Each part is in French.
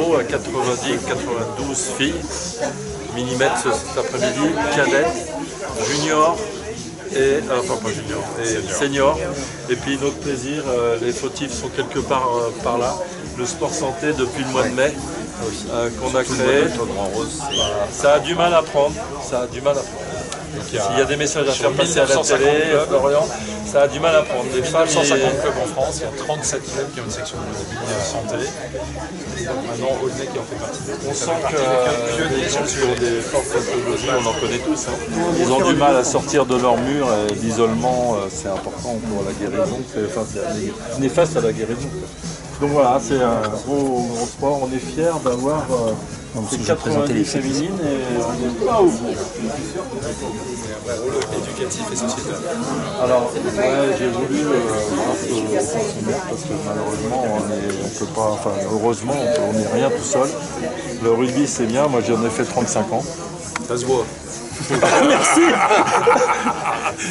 niveau à 92 filles, millimètres cet après-midi, cadettes, juniors, et, enfin pas junior, et senior. Et puis notre plaisir, les fautifs sont quelque part par là. Le sport santé depuis le mois de mai qu'on a créé. Ça a du mal à prendre. Ça a du mal à prendre. S'il y a des messages à faire passer à la télé, Florian, ça a du mal à prendre. Les femmes, 150 clubs en France, il y a 37 clubs qui ont une section de santé. Donc maintenant, Aulnay qui en fait partie. On sent que les gens sur des forces pathologies, on en connaît tous. Ils ont du mal à sortir de leur mur. L'isolement, c'est important pour la guérison. C'est néfaste à la guérison. Donc voilà, c'est un gros sport. On est fiers d'avoir ces 90 féminines et on n'est pas au bout. Un vrai rôle éducatif et sociétal. Alors, ouais, j'ai voulu parce que malheureusement, on peut pas, enfin heureusement, on n'est rien tout seul. Le rugby c'est bien, moi j'en ai fait 35 ans. Ça se voit. Merci.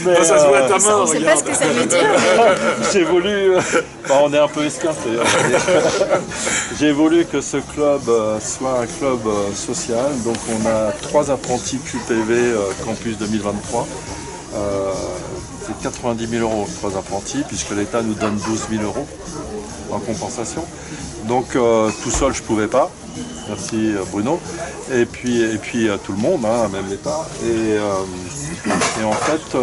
Mais, ça se voit à ta main, on ne sait pas ce que ça veut dire. J'ai voulu, on est un peu esquinté. J'ai voulu que ce club soit un club social. Donc on a 3 apprentis QPV Campus 2023. C'est 90 000 € 3 apprentis, puisque l'État nous donne 12 000 € en compensation. Donc tout seul je ne pouvais pas. Merci Bruno. Et puis tout le monde, hein, même l'État. Et en fait,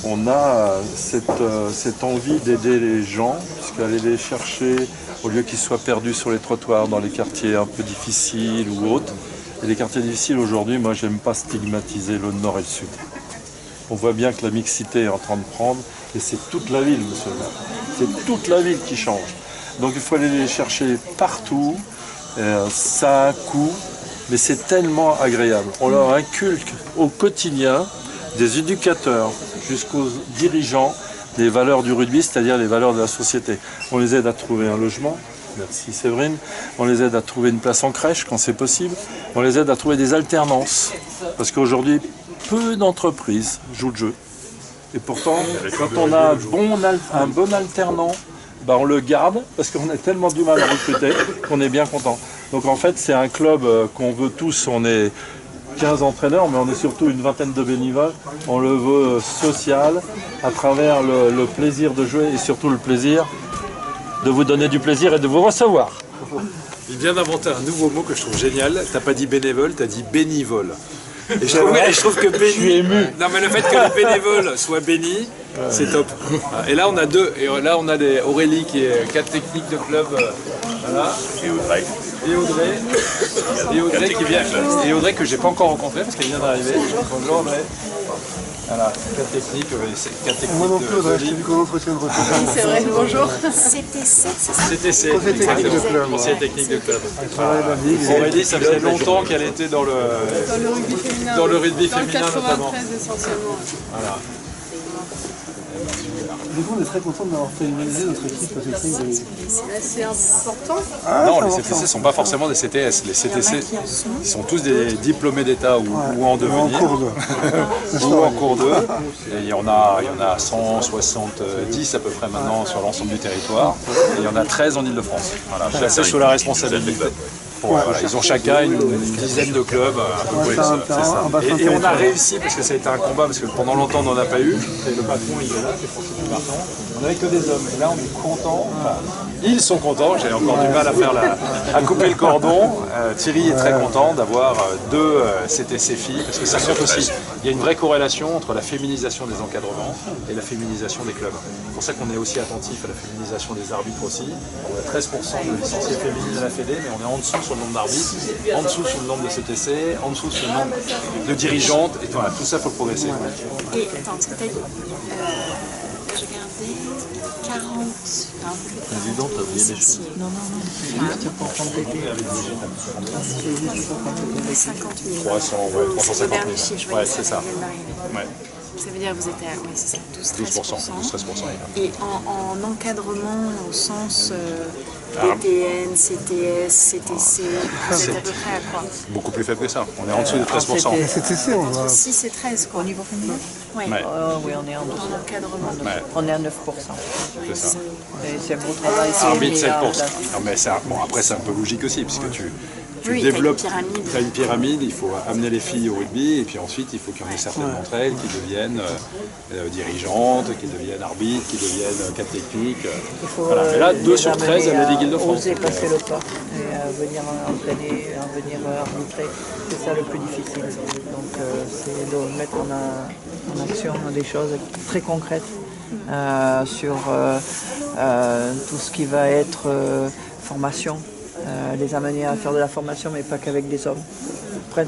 on a cette envie d'aider les gens, puisqu'aller les chercher, au lieu qu'ils soient perdus sur les trottoirs, dans les quartiers un peu difficiles ou autres. Et les quartiers difficiles aujourd'hui, moi j'aime pas stigmatiser le nord et le sud. On voit bien que la mixité est en train de prendre, et c'est toute la ville, monsieur le maire. C'est toute la ville qui change. Donc il faut aller les chercher partout. Ça a un coût, mais c'est tellement agréable. On leur inculque au quotidien, des éducateurs jusqu'aux dirigeants, les valeurs du rugby, c'est-à-dire les valeurs de la société. On les aide à trouver un logement, merci Séverine, on les aide à trouver une place en crèche quand c'est possible, on les aide à trouver des alternances, parce qu'aujourd'hui, peu d'entreprises jouent le jeu. Et pourtant, quand on a un bon alternant, on le garde parce qu'on a tellement du mal à recruter qu'on est bien content. Donc en fait c'est un club qu'on veut tous, on est 15 entraîneurs mais on est surtout une vingtaine de bénévoles. On le veut social à travers le plaisir de jouer et surtout le plaisir de vous donner du plaisir et de vous recevoir. Il vient d'inventer un nouveau mot que je trouve génial. T'as pas dit bénévole, t'as dit bénivole. Et je trouve que béni... Je suis ému. Non mais le fait que les bénévoles soient bénis, c'est top. Et là on a deux. Et là on a Aurélie qui est 4 techniques de club. Voilà. Et Audrey qui vient. Et Audrey que j'ai pas encore rencontrée parce qu'elle vient d'arriver. Bonjour Audrey. Voilà, 4 techniques. Moi non plus, Audrey, je t'ai vu qu'en entretien de retour. C'est vrai, bonjour. CTC, c'est ça? CTC, Conseil technique de club. Conseil technique de club. Aurélie, ça faisait longtemps qu'elle était dans le rugby féminin. Dans le rugby dans le féminin notamment. 93 essentiellement. Voilà. Du coup, on est très content d'avoir féminisé notre équipe technique. C'est important. Non, les CTC ne sont pas forcément des CTS. Les CTC, ils sont tous des diplômés d'État ou en devenir. Ou en cours d'eux. Et il y en a 170 à peu près maintenant sur l'ensemble du territoire. Et il y en a 13 en Ile-de-France. Voilà, placés sous la responsabilité. Voilà, ils ont chacun une dizaine de clubs. C'est ça. Et on a réussi, parce que ça a été un combat, parce que pendant longtemps on n'en a pas eu. Et le patron il est là, c'est François Martin. On n'avait que des hommes. Et là on est content. Ils sont contents, j'ai encore du mal à couper le cordon. Thierry est très content d'avoir 2 CTC filles, parce que ça compte aussi. Il y a une vraie corrélation entre la féminisation des encadrements et la féminisation des clubs. C'est pour ça qu'on est aussi attentif à la féminisation des arbitres aussi. On a 13% de licenciés féminines à la Fédé, mais on est en dessous sur le nombre d'arbitres, en dessous sur le nombre de CTC, en dessous sur le nombre de dirigeantes, et voilà, tout ça il faut progresser. Et attends, parce que t'as dit, je regardais 40... Président, t'as oublié les choses. Non. 50 000. 300, ouais, 350 dernier 000. chiffre, je Ouais, voyais c'est ça, ça. qui vient d'arriver. Ouais. Ça veut dire que vous êtes à 12-13%. 12%. Et en encadrement, au sens DTN, CTS, CTC, vous êtes à peu près à quoi? Beaucoup plus faible que ça. On est en dessous de 13%. Et CTC, on va... 6 et 13 quoi. Au niveau féminin? Oui. Ouais. Oui, on est en dessous. En encadrement. Ouais, On est à 9%. c'est ça. Et c'est un gros travail. c'est Arbitre, mis 7%. en place. Non, mais bon, après, c'est un peu logique aussi, puisque tu Oui, t'as une développes, pyramide. tu as une pyramide, il faut amener les filles au rugby, et puis ensuite, il faut qu'il y en ait certaines d'entre elles qui deviennent dirigeantes, qui deviennent arbitres, qui deviennent cadres techniques. Il faut Voilà. Mais là, 2 sur 13 à la Ligue à Île-de-France. oser passer le pas et à venir entraîner, à venir arbitrer. C'est ça le plus difficile. Donc c'est de mettre en action des choses très concrètes sur tout ce qui va être formation. Les amener à faire de la formation, mais pas qu'avec des hommes.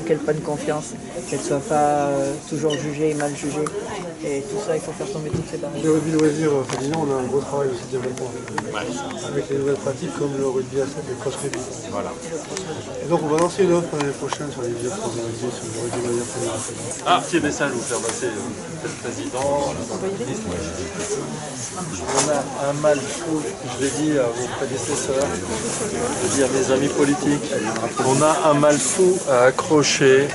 Qu'elles prennent confiance, qu'elles ne soient pas toujours jugées et mal jugées. Et tout ça, il faut faire tomber toutes ces barrières. Le rugby loisir féminin, on a un gros travail aussi de développement. Avec les nouvelles pratiques comme le rugby à 7 et le cross-rugby. Voilà. Et donc on va lancer une offre l'année prochaine sur les vieux de rugby, sur le rugby loisir féminin. Ah, petit message, vous faire passer le président. On a un mal fou, je l'ai dit à vos prédécesseurs, je l'ai dit à mes amis politiques, on a un mal fou à accrocher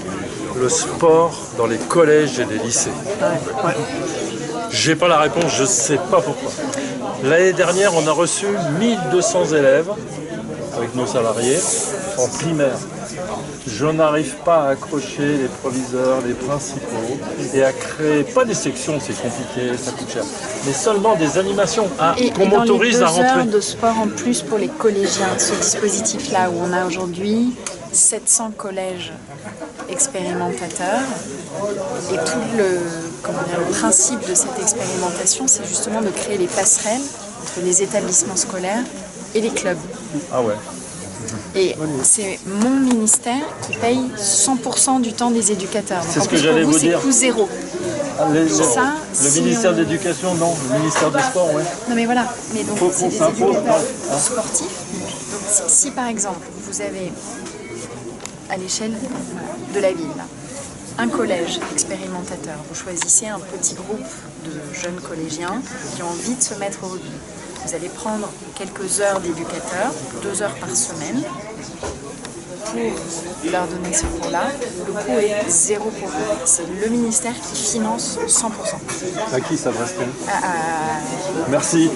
le sport dans les collèges et les lycées. J'ai pas la réponse, je sais pas pourquoi. L'année dernière, on a reçu 1200 élèves avec nos salariés en primaire. Je n'arrive pas à accrocher les proviseurs, les principaux et à créer, pas des sections, c'est compliqué, ça coûte cher, mais seulement des animations qu'on m'autorise à dans les 2 heures rentrer. de sport en plus pour les collégiens, ce dispositif-là où on a aujourd'hui 700 collèges expérimentateurs et tout le principe de cette expérimentation, c'est justement de créer les passerelles entre les établissements scolaires et les clubs. Ah ouais. Et c'est mon ministère qui paye 100% du temps des éducateurs. Donc C'est en ce que plus, j'allais pour vous vous, c'est dire. coût zéro. Ça, Le si ministère on- de l'Éducation, non. Le ministère des Sports, oui. Non mais voilà, mais donc Faut c'est qu'on des s'impose, éducateurs non. sportifs. Donc si par exemple vous avez à l'échelle de la ville un collège expérimentateur, vous choisissez un petit groupe de jeunes collégiens qui ont envie de se mettre au rugby. Vous allez prendre quelques heures d'éducateurs, 2 heures par semaine, pour leur donner ce cours-là. Le coût est zéro pour eux. C'est le ministère qui finance 100%. À qui s'adresse-t-elle? À- Merci.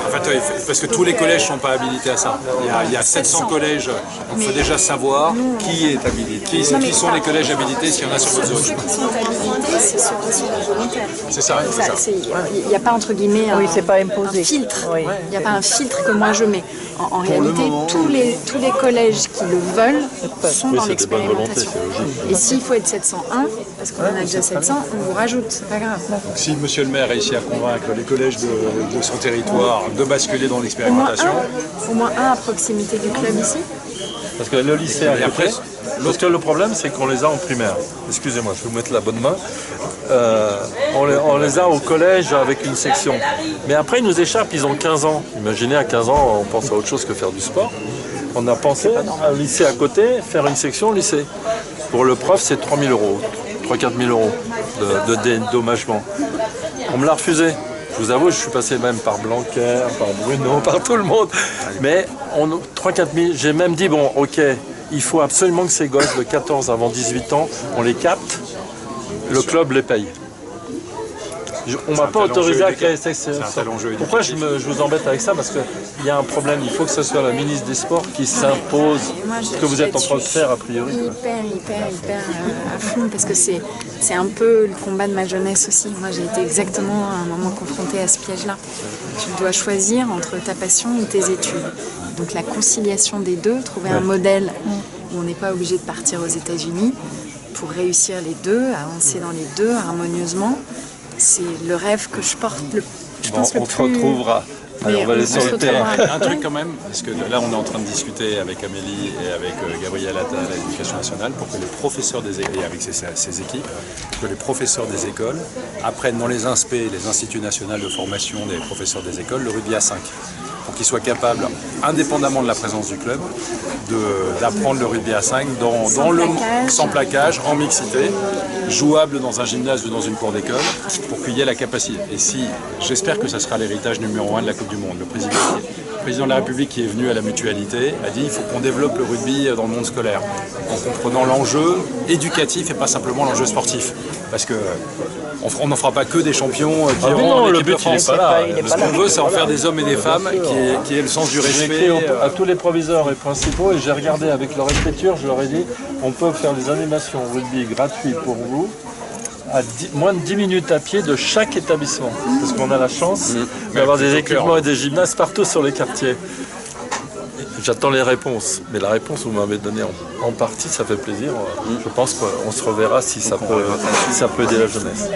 En fait, parce que tous les collèges ne sont pas habilités à ça. Il y a 700 collèges, donc il faut déjà savoir qui est habilité. Qui sont les collèges habilités s'il y en a sur votre Ceux zone. qui sont habilités, c'est ceux qui sont volontaires. C'est ça, c'est ça. Il n'y a pas entre guillemets Oui, c'est pas imposé. un filtre. Oui. Il n'y a pas un filtre que moi je mets. En réalité, tous les collèges qui le veulent sont dans c'est des bonnes volontés, l'expérimentation. c'est logique. Et s'il faut être 701, parce qu'on en a déjà 700, on vous rajoute, c'est pas grave. Si monsieur le maire réussit à convaincre les collèges de son territoire de basculer dans l'expérimentation, Au moins un à proximité du club ici. Parce que le lycée à Et après, côté, parce que le problème c'est qu'on les a en primaire. Excusez-moi, je vais vous mettre la bonne main. On les a au collège avec une section. Mais après ils nous échappent, ils ont 15 ans. Imaginez à 15 ans, on pense à autre chose que faire du sport. On a pensé à un lycée à côté, faire une section lycée. Pour le prof c'est 3 000 €, 3-4 000 € de dédommagement. On me l'a refusé. Je vous avoue, je suis passé même par Blanquer, par Bruno, par tout le monde. Mais 3-4 000, j'ai même dit, bon, ok, il faut absolument que ces gosses de 14 avant 18 ans, on les capte, le club les paye. On m'a pas autorisé à créer cette C'est un tel enjeu Pourquoi éducatif. je vous embête avec ça? Parce qu'il y a un problème, il faut que ce soit la ministre des Sports qui s'impose ce que vous êtes en train de faire a priori. Hyper à fond, parce que c'est un peu le combat de ma jeunesse aussi. Moi j'ai été exactement à un moment confrontée à ce piège-là. Tu dois choisir entre ta passion et tes études. Donc la conciliation des deux, trouver un modèle où on n'est pas obligé de partir aux États-Unis pour réussir les deux, avancer dans les deux harmonieusement. C'est le rêve que je porte je pense on le se plus... retrouvera. Allez, Mais on va aller on sur se le terrain. retrouvera. un truc quand même, parce que là on est en train de discuter avec Amélie et avec Gabriel Attal à l'Éducation nationale pour que les professeurs des écoles, et avec ses équipes, que les professeurs des écoles apprennent dans les INSPE, les instituts nationaux de formation des professeurs des écoles, le rugby à 5. pour qu'ils soient capables, indépendamment de la présence du club, d'apprendre le rugby à 5 sans plaquage, en mixité, jouable dans un gymnase ou dans une cour d'école, pour qu'il y ait la capacité. Et j'espère que ça sera l'héritage numéro 1 de la Coupe du Monde. Le président de la République qui est venu à la mutualité a dit il faut qu'on développe le rugby dans le monde scolaire, en comprenant l'enjeu éducatif et pas simplement l'enjeu sportif. Parce que on n'en fera pas que des champions qui iront en équipe de France. Ce qu'on veut, c'est en faire des hommes et des femmes qui aient le sens du respect. J'ai écrit à tous les proviseurs et principaux et j'ai regardé avec leur écriture, je leur ai dit on peut faire des animations rugby gratuites pour vous à moins de 10 minutes à pied de chaque établissement. Parce qu'on a la chance d'avoir des équipements et des gymnases partout sur les quartiers. J'attends les réponses, mais la réponse vous m'avez donnée en partie, ça fait plaisir. Je pense qu'on se reverra si ça peut aider la jeunesse.